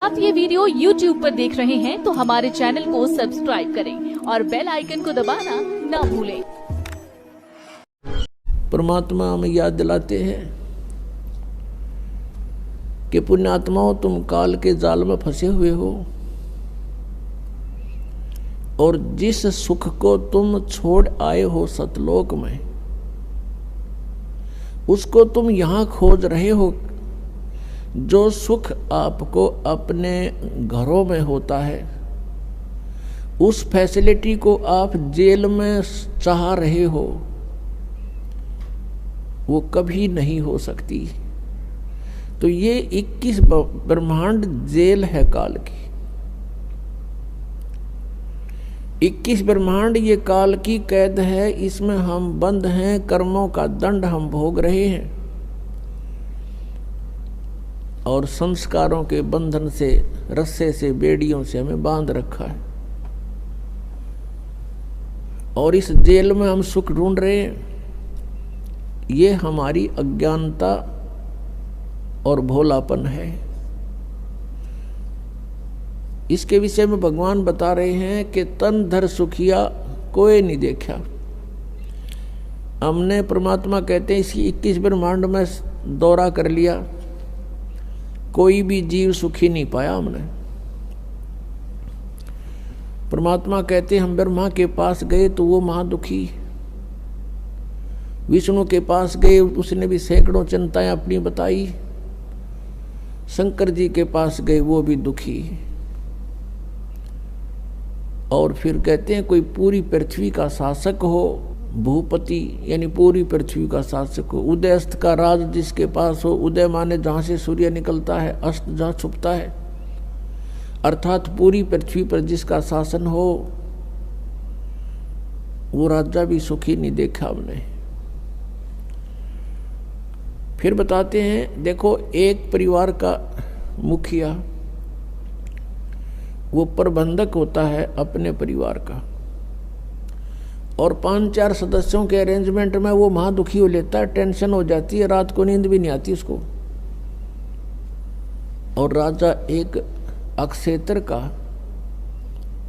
आप ये video YouTube पर देख रहे हैं तो हमारे चैनल को सब्सक्राइब करें और बेल आइकन को दबाना ना भूलें। परमात्मा हमें याद दिलाते हैं कि पुण्यात्माओं, तुम काल के जाल में फंसे हुए हो और जिस सुख को तुम छोड़ आए हो सतलोक में, उसको तुम यहां खोज रहे हो। जो सुख आपको अपने घरों में होता है, उस फैसिलिटी को आप जेल में चाह रहे हो, वो कभी नहीं हो सकती। तो ये 21 ब्रह्मांड जेल है काल की। 21 ब्रह्मांड ये काल की कैद है, इसमें हम बंद हैं, कर्मों का दंड हम भोग रहे हैं और संस्कारों के बंधन से, रस्से से, बेड़ियों से हमें बांध रखा है और इस जेल में हम सुख ढूंढ रहे हैं। ये हमारी अज्ञानता और भोलापन है। इसके विषय में भगवान बता रहे हैं कि तन धर सुखिया कोई नहीं देखा। हमने, परमात्मा कहते हैं, इसी 21 ब्रह्मांड में दौरा कर लिया, कोई भी जीव सुखी नहीं पाया हमने। परमात्मा कहते हैं हम ब्रह्मा के पास गए तो वो महादुखी, विष्णु के पास गए उसने भी सैकड़ों चिंताएं अपनी बताई, शंकर जी के पास गए वो भी दुखी। और फिर कहते हैं कोई पूरी पृथ्वी का शासक हो, भूपति यानी पूरी पृथ्वी का शासक हो, उदय अस्त का राज जिसके पास हो, उदय माने जहां से सूर्य निकलता है, अस्त जहां छुपता है, अर्थात पूरी पृथ्वी पर जिसका शासन हो, वो राजा भी सुखी नहीं देखा हमने। फिर बताते हैं, देखो एक परिवार का मुखिया वो प्रबंधक होता है अपने परिवार का, और 5-4 सदस्यों के अरेंजमेंट में वो महादुखी हो लेता है, टेंशन हो जाती है, रात को नींद भी नहीं आती उसको। और राजा एक अक्षेत्र का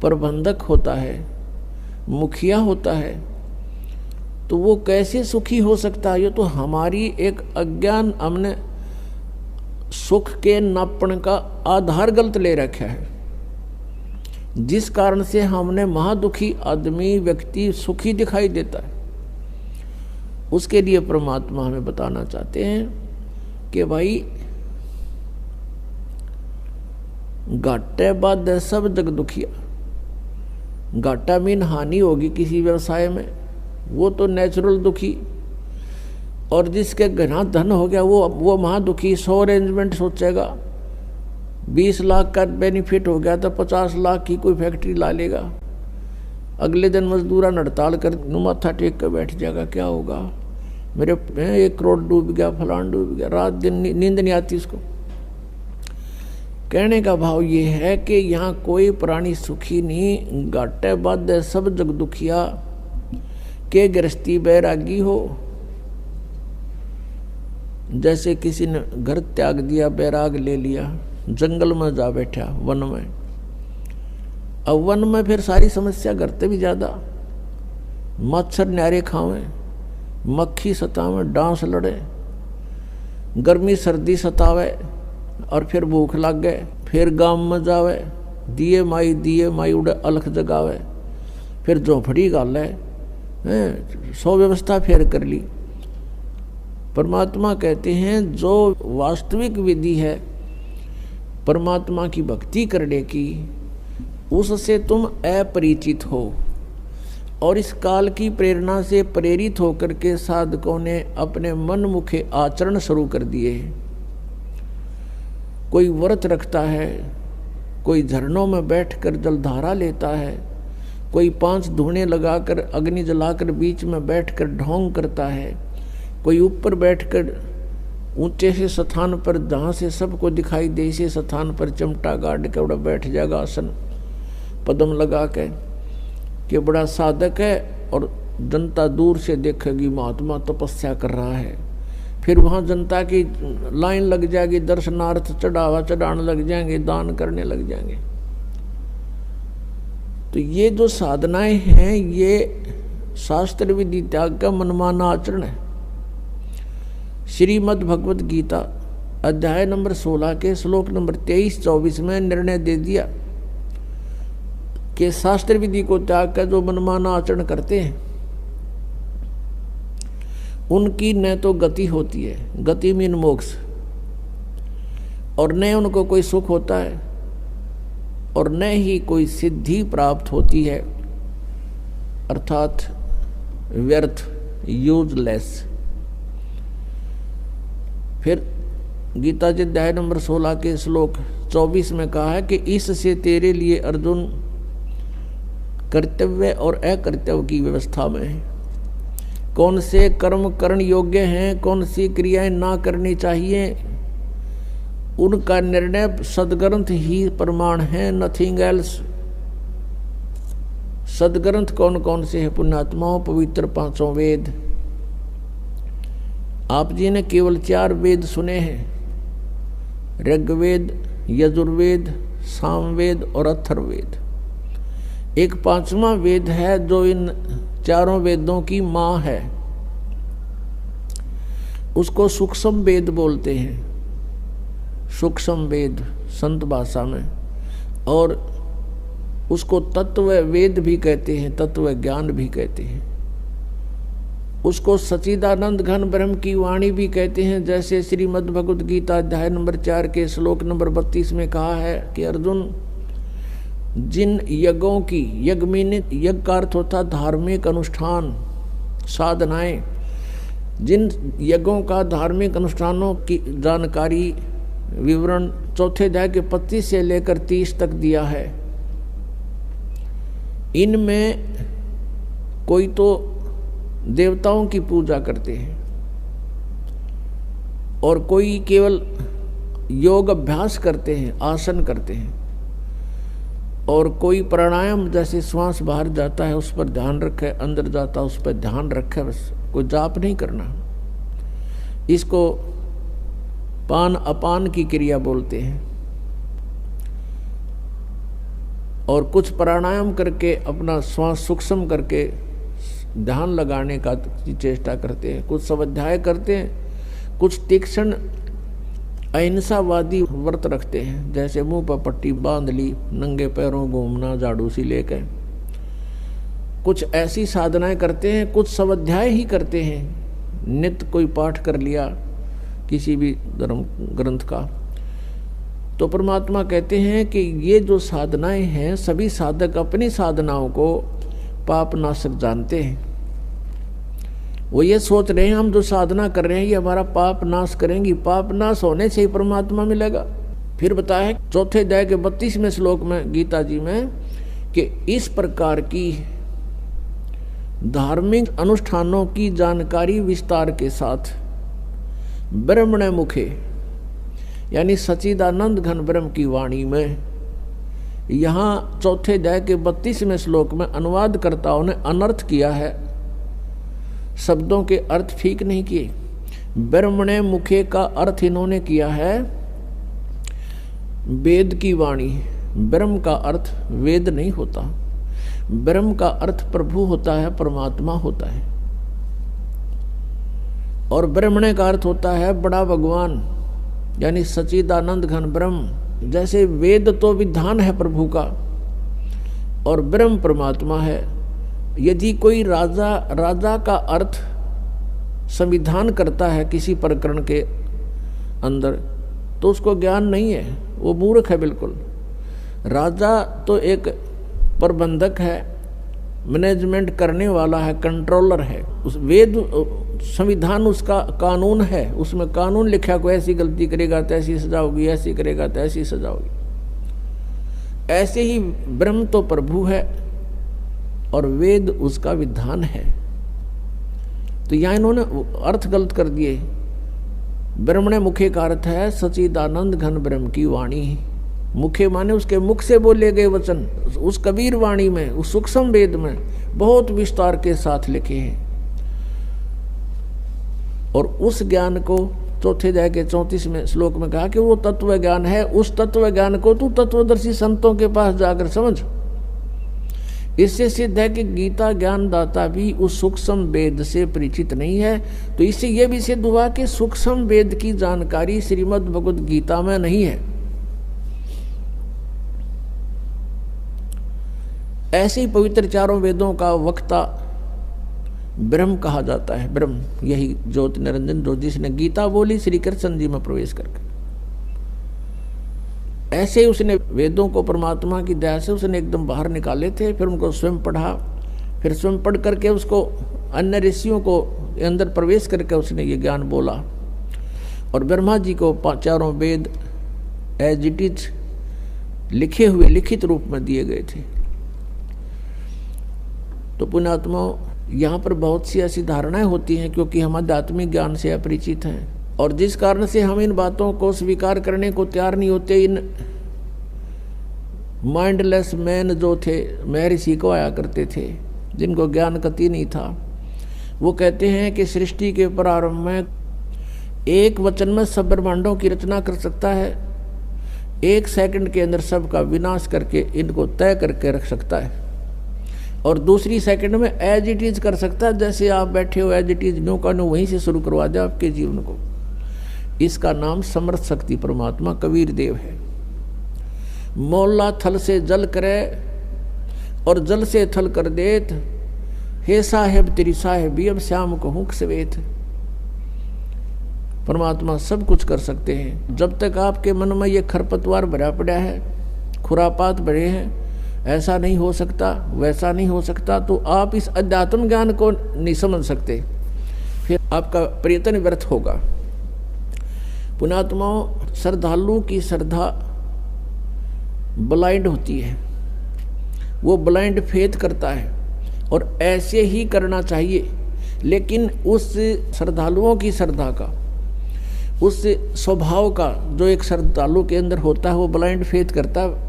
प्रबंधक होता है, मुखिया होता है, तो वो कैसे सुखी हो सकता है? ये तो हमारी एक अज्ञान, हमने सुख के नापण का आधार गलत ले रखा है, जिस कारण से हमने महादुखी आदमी, व्यक्ति सुखी दिखाई देता है। उसके लिए परमात्मा हमें बताना चाहते हैं कि भाई घाटे बाद सब जग दुखिया। घाटा मीन हानि होगी किसी व्यवसाय में, वो तो नेचुरल दुखी। और जिसके घना धन हो गया वो महादुखी। 100 अरेंजमेंट सोचेगा, 20 लाख का बेनिफिट हो गया तो 50 लाख की कोई फैक्ट्री ला लेगा, अगले दिन मजदूरा हड़ताल कर माथा टेक कर बैठ जाएगा, क्या होगा, मेरे 1 करोड़ डूब गया, फलान डूब गया, रात दिन नींद नहीं आती उसको। कहने का भाव ये है कि यहाँ कोई प्राणी सुखी नहीं। घाटे बाद सब जग दुखिया के गृहस्थी बैरागी हो। जैसे किसी ने घर त्याग दिया, बैराग ले लिया, जंगल में जा बैठा, वन में। अब वन में फिर सारी समस्या करते भी ज्यादा, मच्छर न्यारे खावे, मक्खी सतावे, डांस लड़े, गर्मी सर्दी सतावे, और फिर भूख लग गए, फिर गांव में जावे, दिए माई उड़े अलख जगावे, फिर झोंपड़ी गाले, 100 व्यवस्था फिर कर ली। परमात्मा कहते हैं जो वास्तविक विधि है परमात्मा की भक्ति करने की, उससे तुम अपरिचित हो। और इस काल की प्रेरणा से प्रेरित होकर के साधकों ने अपने मन मुखे आचरण शुरू कर दिए। कोई व्रत रखता है, कोई झरनों में बैठकर जलधारा लेता है, कोई 5 धूणे लगाकर अग्नि जलाकर बीच में बैठकर ढोंग करता है, कोई ऊपर बैठकर ऊंचे से स्थान पर जहाँ से सबको दिखाई दे इसे स्थान पर चिमटा गाड़ के बड़ा बैठ जाएगा, आसन पद्म लगा के, कि बड़ा साधक है और जनता दूर से देखेगी महात्मा तपस्या कर रहा है। फिर वहाँ जनता की लाइन लग जाएगी, दर्शनार्थ चढ़ावा चढ़ाने लग जाएंगे, दान करने लग जाएंगे। तो ये जो साधनाएं हैं ये शास्त्र विधि त्याग का मनमाना आचरण है। श्रीमद् भगवत गीता अध्याय नंबर 16 के श्लोक नंबर 23-24 में निर्णय दे दिया कि शास्त्र विधि को त्याग कर जो मनमाना आचरण करते हैं उनकी न तो गति होती है, गति मीन मोक्ष, और न उनको कोई सुख होता है और न ही कोई सिद्धि प्राप्त होती है, अर्थात व्यर्थ, यूजलेस। फिर गीता जी अध्याय नंबर 16 के श्लोक 24 में कहा है कि इससे तेरे लिए अर्जुन कर्तव्य और अकर्तव्य की व्यवस्था में है। कौन से कर्म करण योग्य हैं, कौन सी क्रियाएं ना करनी चाहिए, उनका निर्णय सदग्रंथ ही प्रमाण है, नथिंग एल्स। सदग्रंथ कौन कौन से हैं? पुण्यात्माओं, पवित्र 5 वेद। आप जी ने केवल 4 वेद सुने हैं, ऋग्वेद, यजुर्वेद, सामवेद और अथर्ववेद। एक 5वां वेद है जो इन 4 वेदों की माँ है, उसको सूक्ष्म वेद बोलते हैं, सूक्ष्म वेद संत भाषा में, और उसको तत्व वेद भी कहते हैं, तत्व ज्ञान भी कहते हैं। उसको सच्चिदानंद घन ब्रह्म की वाणी भी कहते हैं, जैसे श्रीमद् भगवत गीता अध्याय नंबर 4 के श्लोक नंबर 32 में कहा है कि अर्जुन, जिन यज्ञों की, यज्ञ में यज्ञ का अर्थ होता धार्मिक अनुष्ठान, साधनाएं, जिन यज्ञों का धार्मिक अनुष्ठानों की जानकारी विवरण 4 अध्याय के 25 से लेकर 30 तक दिया है। इनमें कोई तो देवताओं की पूजा करते हैं और कोई केवल योग अभ्यास करते हैं, आसन करते हैं, और कोई प्राणायाम, जैसे श्वास बाहर जाता है उस पर ध्यान रखे, अंदर जाता है उस पर ध्यान रखे, बस कोई जाप नहीं करना। इसको पान अपान की क्रिया बोलते हैं। और कुछ प्राणायाम करके अपना श्वास सूक्ष्म करके ध्यान लगाने का चेष्टा करते हैं, कुछ स्वाध्याय करते हैं, कुछ तीक्ष्ण अहिंसावादी व्रत रखते हैं, जैसे मुंह पर पट्टी बांध ली, नंगे पैरों घूमना, झाड़ू सी लेकर, कुछ ऐसी साधनाएं करते हैं, कुछ स्वाध्याय ही करते हैं, नित्य कोई पाठ कर लिया किसी भी धर्म ग्रंथ का। तो परमात्मा कहते हैं कि ये जो साधनाएं हैं, सभी साधक अपनी साधनाओं को पाप नाशक जानते हैं। वो ये सोच रहे हैं हम जो साधना कर रहे हैं ये हमारा पाप नाश करेंगी, पाप नाश होने से ही परमात्मा मिलेगा। फिर बताया 4 अध्याय के 32वें श्लोक में गीता जी में कि इस प्रकार की धार्मिक अनुष्ठानों की जानकारी विस्तार के साथ ब्रह्मण मुखे यानी सच्चिदानंद घन ब्रह्म की वाणी में, यहाँ 4 अध्याय के 32वें श्लोक में अनुवादकर्ताओं ने अनर्थ किया है, शब्दों के अर्थ ठीक नहीं किए। ब्रह्मणे मुखे का अर्थ इन्होंने किया है वेद की वाणी। ब्रह्म का अर्थ वेद नहीं होता, ब्रह्म का अर्थ प्रभु होता है, परमात्मा होता है। और ब्रह्मणे का अर्थ होता है बड़ा भगवान, यानी सच्चिदानंद घन ब्रह्म। जैसे वेद तो विधान है प्रभु का और ब्रह्म परमात्मा है। यदि कोई राजा का अर्थ संविधान करता है किसी प्रकरण के अंदर, तो उसको ज्ञान नहीं है, वो मूर्ख है बिल्कुल। राजा तो एक प्रबंधक है, मैनेजमेंट करने वाला है, कंट्रोलर है। उस वेद संविधान उसका कानून है, उसमें कानून लिखा, कोई ऐसी गलती करेगा तो ऐसी सजा होगी, ऐसी करेगा तो ऐसी सजा होगी। ऐसे ही ब्रह्म तो प्रभु है और वेद उसका विधान है। तो यहाँ इन्होंने अर्थ गलत कर दिए। ब्रह्मणे मुखे का अर्थ है सच्चिदानंद घन ब्रह्म की वाणी। मुखे माने उसके मुख से बोले गए वचन, उस कबीर वाणी में, उस सूक्ष्म वेद में बहुत विस्तार के साथ लिखे हैं। और उस ज्ञान को चौथे अध्याय के 34वें श्लोक में कहा कि वो तत्व ज्ञान है। उस तत्व ज्ञान को तू तत्वदर्शी संतों के पास जाकर समझ। इससे सिद्ध है कि गीता ज्ञानदाता भी उस सूक्ष्म वेद से परिचित नहीं है। तो इससे यह भी सिद्ध हुआ कि सूक्ष्म वेद की जानकारी श्रीमद् भगवद गीता में नहीं है। ऐसे ही पवित्र चारों वेदों का वक्ता ब्रह्म कहा जाता है। ब्रह्म यही ज्योति निरंजन जो जिसने गीता बोली श्री कृष्ण जी में प्रवेश करके। ऐसे ही उसने वेदों को परमात्मा की दया से उसने एकदम बाहर निकाले थे, फिर उनको स्वयं पढ़ा, फिर स्वयं पढ़ करके उसको अन्य ऋषियों को अंदर प्रवेश करके उसने ये ज्ञान बोला। और ब्रह्मा जी को चारों वेद एज इट इज लिखे हुए लिखित रूप में दिए गए थे। तो पुण्यात्माओं, यहाँ पर बहुत सी ऐसी धारणाएं होती हैं क्योंकि हम आध्यात्मिक ज्ञान से अपरिचित हैं और जिस कारण से हम इन बातों को स्वीकार करने को तैयार नहीं होते। इन माइंडलेस मैन जो थे, महर्षि को आया करते थे, जिनको ज्ञान कति नहीं था, वो कहते हैं कि सृष्टि के प्रारंभ में एक वचन में सब ब्रह्मांडों की रचना कर सकता है, 1 सेकंड के अंदर सबका विनाश करके इनको तय करके रख सकता है, और दूसरी सेकंड में एज इट इज कर सकता है। जैसे आप बैठे हो एज इट इज न्यू का न्यू वहीं से शुरू करवा दे आपके जीवन को। इसका नाम समर्थ शक्ति परमात्मा कबीर देव है। मोला थल से जल करे और जल से थल कर देत, हे साहेब तेरी साहेबी अब श्याम को हुक सवेत। परमात्मा सब कुछ कर सकते हैं। जब तक आपके मन में ये खरपतवार भरा पड़ा है, खुरापात भरे हैं, ऐसा नहीं हो सकता, वैसा नहीं हो सकता, तो आप इस अध्यात्म ज्ञान को नहीं समझ सकते, फिर आपका प्रयत्न व्यर्थ होगा। पुण्यात्माओं, श्रद्धालु की श्रद्धा ब्लाइंड होती है, वो ब्लाइंड फेथ करता है और ऐसे ही करना चाहिए। लेकिन उस श्रद्धालुओं की श्रद्धा का, उस स्वभाव का जो एक श्रद्धालु के अंदर होता है, वो ब्लाइंड फेथ करता है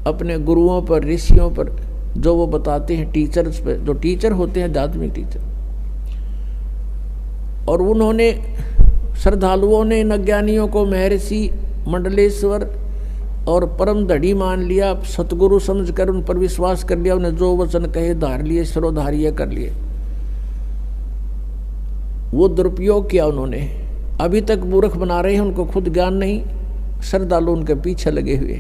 अपने गुरुओं पर, ऋषियों पर, जो वो बताते हैं, टीचर्स पर, जो टीचर होते हैं आध्यात्मिक टीचर। और उन्होंने श्रद्धालुओं ने इन अज्ञानियों को महर्षि, मंडलेश्वर और परम धड़ी मान लिया, सतगुरु समझकर उन पर विश्वास कर लिया, उन्हें जो वचन कहे धार लिए, शिरोधार्य कर लिए। वो दुरुपयोग किया उन्होंने। अभी तक मूर्ख बना रहे हैं, उनको खुद ज्ञान नहीं, श्रद्धालु उनके पीछे लगे हुए हैं।